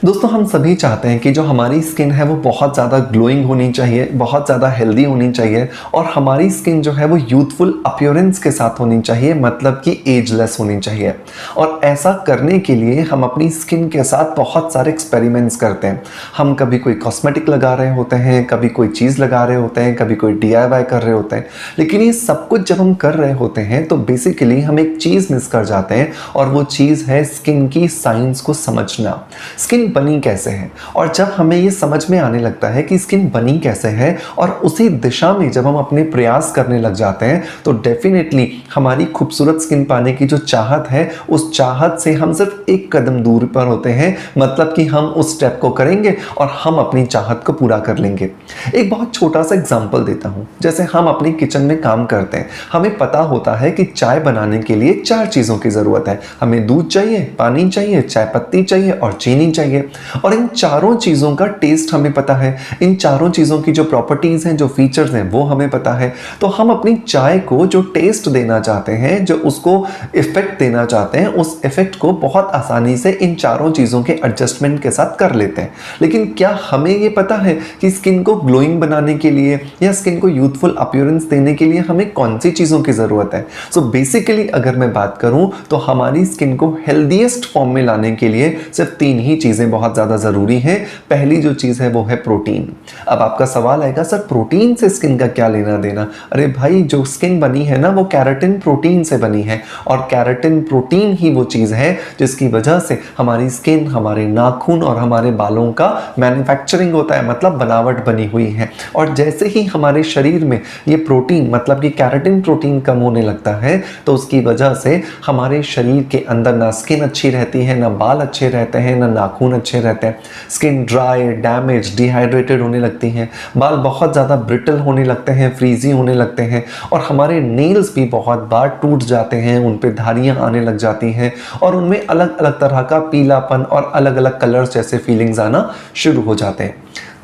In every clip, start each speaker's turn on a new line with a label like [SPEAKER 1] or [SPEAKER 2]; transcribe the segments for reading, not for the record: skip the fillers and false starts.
[SPEAKER 1] दोस्तों हम सभी चाहते हैं कि जो हमारी स्किन है वो बहुत ज़्यादा ग्लोइंग होनी चाहिए, बहुत ज़्यादा हेल्दी होनी चाहिए और हमारी स्किन जो है वो यूथफुल अपीयरेंस के साथ होनी चाहिए, मतलब कि एजलेस होनी चाहिए। और ऐसा करने के लिए हम अपनी स्किन के साथ बहुत सारे एक्सपेरिमेंट्स करते हैं। हम कभी कोई कॉस्मेटिक लगा रहे होते हैं, कभी कोई चीज़ लगा रहे होते हैं, कभी कोई DIY कर रहे होते हैं। लेकिन ये सब कुछ जब हम कर रहे होते हैं तो बेसिकली हम एक चीज़ मिस कर जाते हैं और वो चीज़ है स्किन की साइंस को समझना। स्किन बनी कैसे है, और जब हमें ये समझ में आने लगता है कि स्किन बनी कैसे है और उसी दिशा में जब हम अपने प्रयास करने लग जाते हैं तो डेफिनेटली हमारी खूबसूरत स्किन पाने की जो चाहत है, उस चाहत से हम सिर्फ एक कदम दूर पर होते हैं। मतलब कि हम उस स्टेप को करेंगे और हम अपनी चाहत को पूरा कर लेंगे। एक बहुत छोटा सा एग्जांपल देता हूं। जैसे हम अपनी किचन में काम करते हैं, हमें पता होता है कि चाय बनाने के लिए 4 चीज़ों की ज़रूरत है। हमें दूध चाहिए, पानी चाहिए, चाय पत्ती चाहिए और चीनी चाहिए। और इन चारों चीज़ों का टेस्ट हमें पता है, इन चारों चीज़ों की जो प्रॉपर्टीज़ हैं, जो फीचर्स हैं, वो हमें पता है। तो हम अपनी चाय को जो टेस्ट देना चाहते हैं, जो उसको इफेक्ट देना चाहते हैं, उस इफेक्ट को बहुत आसानी से इन चारों चीज़ों के एडजस्टमेंट के साथ कर लेते हैं। लेकिन क्या हमें ये पता है कि स्किन को ग्लोइंग बनाने के लिए या स्किन को यूथफुल अपीयरेंस देने के लिए हमें कौन सी चीज़ों की ज़रूरत है? सो बेसिकली अगर मैं बात करूं तो हमारी स्किन को हेल्दीएस्ट फॉर्म में लाने के लिए सिर्फ 3 ही चीज़ें बहुत ज़्यादा ज़रूरी हैं। पहली जो चीज़ है वो है प्रोटीन। अब आपका सवाल आएगा, सर प्रोटीन से स्किन का क्या लेना देना? अरे भाई, जो स्किन बनी है ना वो केराटिन प्रोटीन से बनी है, और केराटिन प्रोटीन ही वो चीज़ है जिसकी वजह से हमारी स्किन, हमारे नाखून और हमारे बालों का मैन्युफैक्चरिंग होता है, मतलब बनावट बनी हुई है। और जैसे ही हमारे शरीर में ये प्रोटीन, मतलब कि केराटिन प्रोटीन कम होने लगता है तो उसकी वजह से हमारे शरीर के अंदर ना स्किन अच्छी रहती है, ना बाल अच्छे रहते हैं, ना नाखून अच्छे रहते हैं। स्किन ड्राई, डैमेज, डिहाइड्रेटेड होने लगती हैं, बाल बहुत ज़्यादा ब्रिटल होने लगते हैं, फ्रीजी होने लगते हैं, और हमारे नेल्स भी बहुत बार टूट जाते हैं, उन पे धारियाँ आने लग जाती हैं और उनमें अलग अलग तरह का पीलापन और अलग अलग कलर्स जैसे फीलिंग्स आना शुरू हो जाते हैं।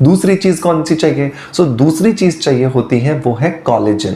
[SPEAKER 1] दूसरी चीज़ कौन सी चाहिए? दूसरी चीज़ चाहिए होती है वो है कोलेजन।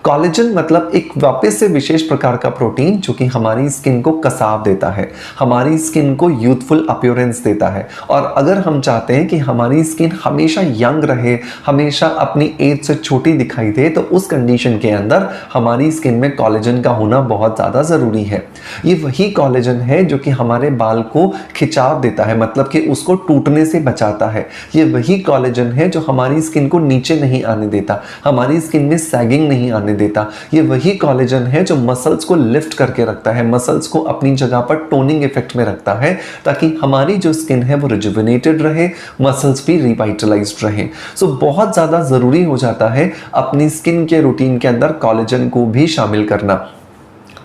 [SPEAKER 1] कोलेजन मतलब एक वापस से विशेष प्रकार का प्रोटीन जो कि हमारी स्किन को कसाव देता है, हमारी स्किन को यूथफुल अपीयरेंस देता है। और अगर हम चाहते हैं कि हमारी स्किन हमेशा यंग रहे, हमेशा अपनी एज से छोटी दिखाई दे, तो उस कंडीशन के अंदर हमारी स्किन में कोलेजन का होना बहुत ज़्यादा ज़रूरी है। ये वही कोलेजन है जो कि हमारे बाल को खिंचाव देता है, मतलब कि उसको टूटने से बचाता है। ये वही कोलेजन है जो हमारी स्किन को नीचे नहीं आने देता, हमारी स्किन में सैगिंग नहीं आने देता। ये वही कोलेजन है जो मसल्स को लिफ्ट करके रखता है, मसल्स को अपनी जगह पर टोनिंग इफेक्ट में रखता है, ताकि हमारी जो स्किन है वो रिजुविनेटेड रहे, मसल्स भी रिवाइटलाइज्ड रहे। बहुत ज़्यादा ज़रूरी हो जाता है अपनी स्किन के रूटीन के अंदर कोलेजन को भी शामिल करना।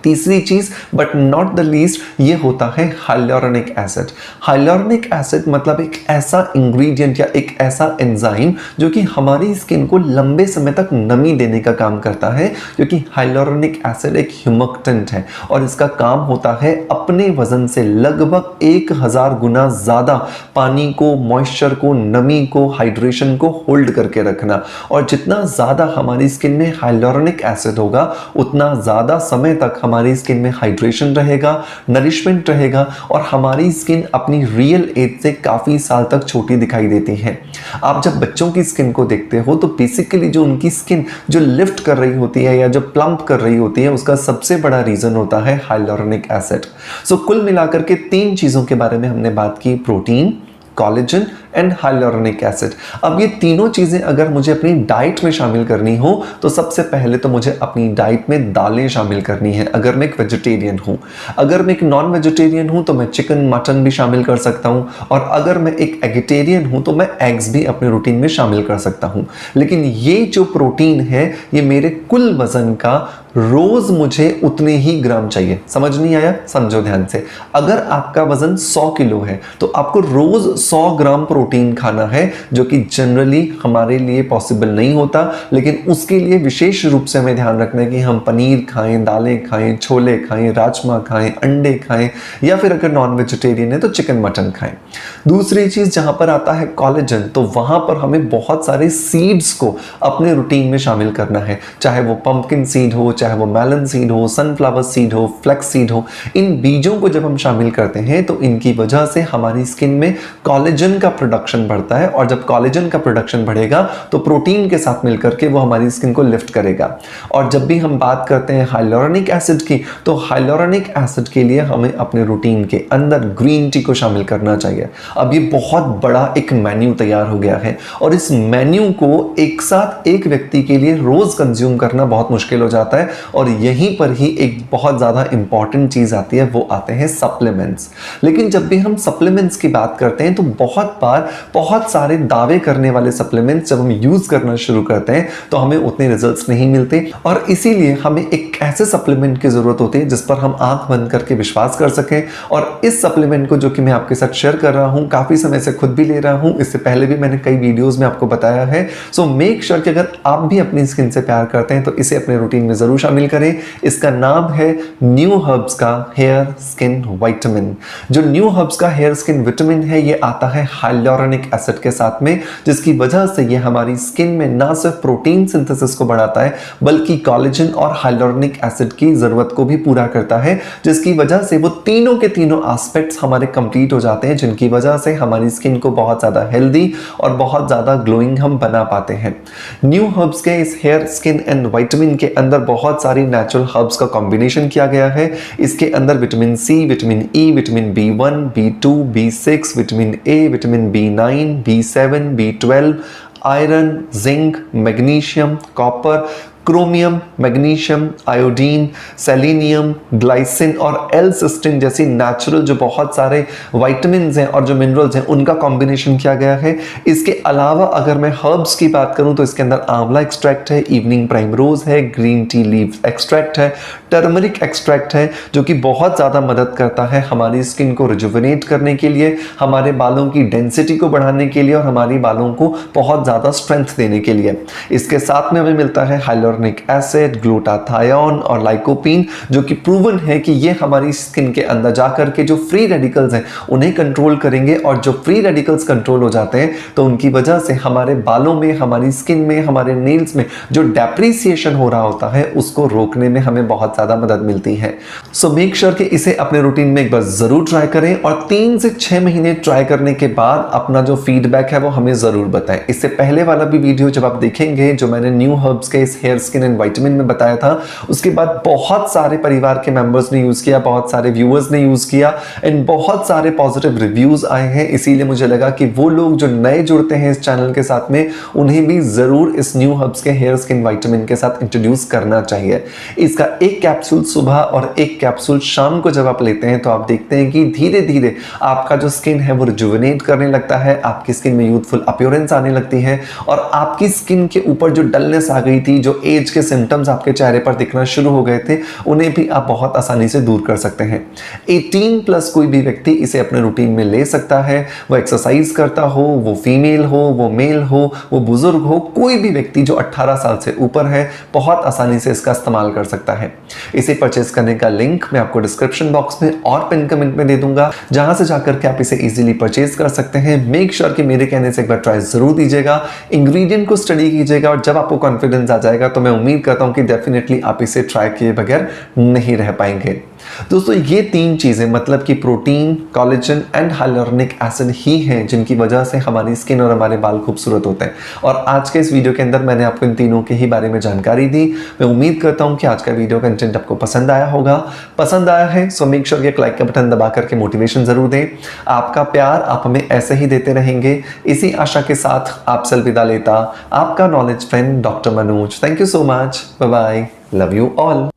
[SPEAKER 1] तीसरी चीज बट नॉट द लीस्ट, ये होता है हाइलुरोनिक एसिड। हाइलुरोनिक एसिड मतलब एक ऐसा इंग्रेडिएंट या एक ऐसा एंजाइम जो कि हमारी स्किन को लंबे समय तक नमी देने का काम करता है, क्योंकि हाइलुरोनिक एसिड एक ह्यूमक्टेंट है और इसका काम होता है अपने वजन से लगभग 1000 गुना ज़्यादा पानी को, मॉइस्चर को, नमी को, हाइड्रेशन को होल्ड करके रखना। और जितना ज़्यादा हमारी स्किन में हाइलुरोनिक एसिड होगा उतना ज़्यादा समय तक हमारी स्किन में हाइड्रेशन रहेगा, नरिशमेंट रहेगा, और हमारी स्किन अपनी रियल एज से काफ़ी साल तक छोटी दिखाई देती है। आप जब बच्चों की स्किन को देखते हो तो बेसिकली जो उनकी स्किन जो लिफ्ट कर रही होती है या जो प्लम्प कर रही होती है, उसका सबसे बड़ा रीज़न होता है हाइलुरोनिक एसिड। कुल मिलाकर के 3 चीज़ों के बारे में हमने बात की, protein, collagen and hyaluronic acid. अब ये तीनों चीज़ें अगर मुझे अपनी डाइट में शामिल करनी हो तो सबसे पहले तो मुझे अपनी डाइट में दालें शामिल करनी है, अगर मैं एक वेजिटेरियन हूँ। अगर मैं एक नॉन वेजिटेरियन हूँ तो मैं चिकन, मटन भी शामिल कर सकता हूँ, और अगर मैं एक एगिटेरियन हूँ तो मैं एग्स भी अपने रूटीन में शामिल कर सकता हूँ। लेकिन ये जो प्रोटीन है ये मेरे कुल वजन का रोज मुझे उतने ही ग्राम चाहिए। समझ नहीं आया? समझो ध्यान से। अगर आपका वजन 100 किलो है तो आपको रोज 100 ग्राम प्रोटीन खाना है, जो कि जनरली हमारे लिए पॉसिबल नहीं होता। लेकिन उसके लिए विशेष रूप से हमें ध्यान रखना है कि हम पनीर खाएं, दालें खाएं, छोले खाएं, राजमा खाएं, अंडे खाएं, या फिर अगर नॉन वेजिटेरियन है तो चिकन, मटन खाएं। दूसरी चीज जहां पर आता है कोलेजन, तो वहां पर हमें बहुत सारे सीड्स को अपने रूटीन में शामिल करना है, चाहे वो पंपकिन सीड हो, चाहे वो मेलन सीड हो, सनफ्लावर सीड हो, फ्लैक्स सीड हो, इन बीजों को जब हम शामिल करते हैं तो इनकी वजह से हमारी स्किन में कोलेजन का प्रोडक्शन बढ़ता है, और जब कोलेजन का प्रोडक्शन बढ़ेगा तो प्रोटीन के साथ मिलकर के वो हमारी स्किन को लिफ्ट करेगा। और जब भी हम बात करते हैं हाइलोरोनिक एसिड की, तो हाइलोरोनिक एसिड के लिए हमें अपने रूटीन के अंदर ग्रीन टी को शामिल करना चाहिए। अब ये बहुत बड़ा एक मेन्यू तैयार हो गया है, और इस मेन्यू को एक साथ एक व्यक्ति के लिए रोज कंज्यूम करना बहुत मुश्किल हो जाता है, और यहीं पर ही एक बहुत ज़्यादा इंपॉर्टेंट चीज़ आती है, वो आते हैं सप्लीमेंट्स। लेकिन जब भी हम सप्लीमेंट्स की बात करते हैं तो बहुत बार बहुत सारे दावे करने वाले सप्लीमेंट्स जब हम यूज़ करना शुरू करते हैं तो हमें उतने रिजल्ट्स नहीं मिलते, और इसीलिए हमें एक ऐसे सप्लीमेंट की ज़रूरत होती है जिस पर हम आंख बंद करके विश्वास कर सकें। और इस सप्लीमेंट को जो कि मैं आपके साथ शेयर कर रहा हूँ, काफ़ी समय से खुद भी ले रहा हूँ, इससे पहले भी मैंने कई वीडियोज़ में आपको बताया है। सो मेक श्योर कि अगर आप भी अपनी स्किन से प्यार करते हैं तो इसे अपने रूटीन में ज़रूर शामिल करें। इसका नाम है न्यू हर्ब्स का हेयर स्किन विटामिन। जो न्यू हर्ब्स का हेयर स्किन विटामिन है, ये आता है हाइलोरोनिक एसिड के साथ में, जिसकी वजह से ये हमारी स्किन में ना सिर्फ प्रोटीन सिंथेसिस को बढ़ाता है बल्कि कोलेजन और हाइलोरोनिक एसिड की ज़रूरत को भी पूरा करता है, जिसकी वजह से वो तीनों के तीनों एस्पेक्ट्स हमारे कंप्लीट हो जाते हैं, जिनकी वजह से हमारी स्किन को बहुत ज़्यादा हेल्दी और बहुत ज़्यादा ग्लोइंग हम बना पाते हैं। न्यू हर्ब्स के इस हेयर स्किन एंड विटामिन के अंदर बहुत सारी नेचुरल हर्ब्स का कॉम्बिनेशन किया गया है। इसके अंदर vitamin C, vitamin E, vitamin B1, B2, B6, vitamin A, vitamin B9, B7, B12, iron, zinc, magnesium, copper, chromium, magnesium, iodine, selenium, glycine और एल-सिस्टीन जैसी नेचुरल जो बहुत सारे विटामिन्स हैं और जो मिनरल्स हैं, उनका कॉम्बिनेशन किया गया है। इसके अलावा अगर मैं हर्ब्स की बात करूं तो इसके अंदर आंवला एक्सट्रैक्ट है, इवनिंग प्राइमरोज है, ग्रीन टी लीव एक्सट्रैक्ट है, टर्मरिक एक्सट्रैक्ट है, जो कि बहुत ज़्यादा मदद करता है हमारी स्किन को रिजुविनेट करने के लिए, हमारे बालों की डेंसिटी को बढ़ाने के लिए और हमारी बालों को बहुत ज़्यादा स्ट्रेंथ देने के लिए। इसके साथ में हमें मिलता है हाइलोरोनिक एसिड, ग्लूटाथायोन और लाइकोपीन, जो कि प्रूवन है कि ये हमारी स्किन के अंदर जाकर के जो फ्री रेडिकल्स हैं उन्हें कंट्रोल करेंगे, और जो फ्री रेडिकल्स कंट्रोल हो जाते हैं तो उनकी वजह से हमारे बालों में, हमारी स्किन में, हमारे नेल्स में जो डेप्रिसिएशन हो रहा होता है उसको रोकने में हमें बहुत ज़्यादा मदद मिलती है। सो मेक श्योर कि इसे अपने रूटीन में एक बार ज़रूर ट्राई करें, और 3 से 6 महीने ट्राई करने के बाद अपना जो फीडबैक है वो हमें ज़रूर बताएं। इससे पहले वाला भी वीडियो जब आप देखेंगे जो मैंने न्यू हर्ब्स के इस हेयर स्किन एंड विटामिन में बताया था, उसके बाद बहुत सारे परिवार के मेंबर्स ने यूज़ किया, बहुत सारे व्यूअर्स ने यूज़ किया एंड बहुत सारे पॉजिटिव रिव्यूज़ आए हैं। इसीलिए मुझे लगा कि वो लोग जो नए जुड़ते हैं इस चैनल के साथ में, उन्हें भी ज़रूर इस न्यू हर्ब्स के हेयर स्किन विटामिन के साथ इंट्रोड्यूस करना चाहिए। इसका एक कैप्सूल सुबह और एक कैप्सूल शाम को जब आप लेते हैं तो आप देखते हैं कि धीरे धीरे आपका जो स्किन है वो रिजुविनेट करने लगता है, आपकी स्किन में यूथफुल अपीयरेंस आने लगती है, और आपकी स्किन के ऊपर जो डलनेस आ गई थी, जो एज के सिम्टम्स आपके चेहरे पर दिखना शुरू हो गए थे, उन्हें भी आप बहुत आसानी से दूर कर सकते हैं। 18+ कोई भी व्यक्ति इसे अपने रूटीन में ले सकता है, वो एक्सरसाइज करता हो, वो फीमेल हो, वो मेल हो, वो बुजुर्ग हो, कोई भी व्यक्ति जो 18 साल से ऊपर है बहुत आसानी से इसका इस्तेमाल कर सकता है। इसे परचेज करने का लिंक मैं आपको डिस्क्रिप्शन बॉक्स में और पिन कमेंट में दे दूंगा, जहां से जाकर के आप इसे इजीली परचेज कर सकते हैं। मेक श्योर कि मेरे कहने से एक बार ट्राई जरूर दीजिएगा, इंग्रेडिएंट को स्टडी कीजिएगा, और जब आपको कॉन्फिडेंस आ जाएगा तो मैं उम्मीद करता हूं कि डेफिनेटली आप इसे ट्राई किए बगैर नहीं रह पाएंगे। दोस्तों, ये 3 चीजें मतलब कि protein, collagen and hyaluronic acid ही हैं जिनकी वजह से हमारी स्किन और हमारे बाल खूबसूरत होते हैं। और आज के इस वीडियो के अंदर मैंने आपको इन तीनों के ही बारे में जानकारी दी। मैं उम्मीद करता हूं कि आज का वीडियो कंटेंट आपको पसंद आया होगा। पसंद आया है सो मेक श्योर एक लाइक का बटन दबा करके मोटिवेशन जरूर दें। आपका प्यार आप हमें ऐसे ही देते रहेंगे, इसी आशा के साथ आपसे अलविदा लेता आपका knowledge friend doctor Manoj. Thank you so much, bye bye, love you all.